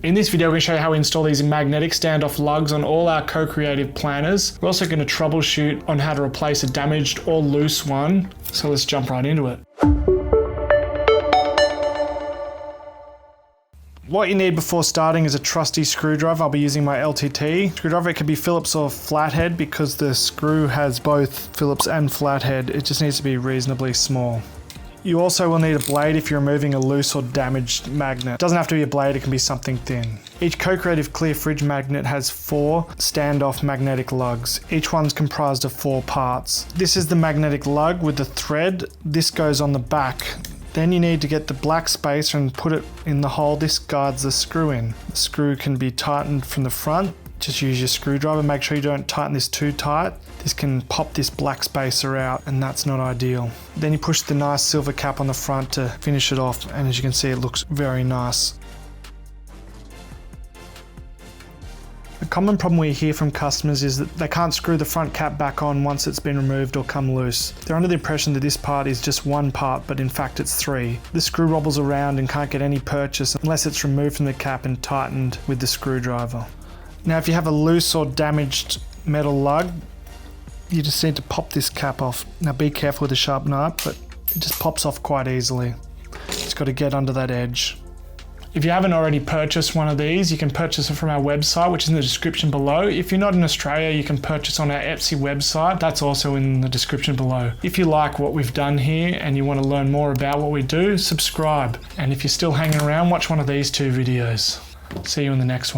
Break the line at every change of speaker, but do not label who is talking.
In this video, we're going to show you how we install these magnetic standoff lugs on all our CoCreative planners. We're also going to troubleshoot on how to replace a damaged or loose one. So let's jump right into it. What you need before starting is a trusty screwdriver. I'll be using my LTT screwdriver. It can be Phillips or flathead because the screw has both Phillips and flathead. It just needs to be reasonably small. You also will need a blade if you're removing a loose or damaged magnet. It doesn't have to be a blade, it can be something thin. Each CoCreative clear fridge magnet has 4 standoff magnetic lugs. Each one's comprised of 4 parts. This is the magnetic lug with the thread. This goes on the back. Then you need to get the black spacer and put it in the hole. This guides the screw in. The screw can be tightened from the front. Just use your screwdriver. Make sure you don't tighten this too tight. This can pop this black spacer out and that's not ideal. Then you push the nice silver cap on the front to finish it off, and as you can see, it looks very nice. A common problem we hear from customers is that they can't screw the front cap back on once it's been removed or come loose. They're under the impression that this part is just one part, but in fact it's 3. The screw wobbles around and can't get any purchase unless it's removed from the cap and tightened with the screwdriver. Now if you have a loose or damaged metal lug, you just need to pop this cap off. Now be careful with a sharp knife, but it just pops off quite easily. Just got to get under that edge. If you haven't already purchased one of these, you can purchase it from our website, which is in the description below. If you're not in Australia, you can purchase on our Etsy website. That's also in the description below. If you like what we've done here and you want to learn more about what we do, subscribe. And if you're still hanging around, watch one of these 2 videos. See you in the next one.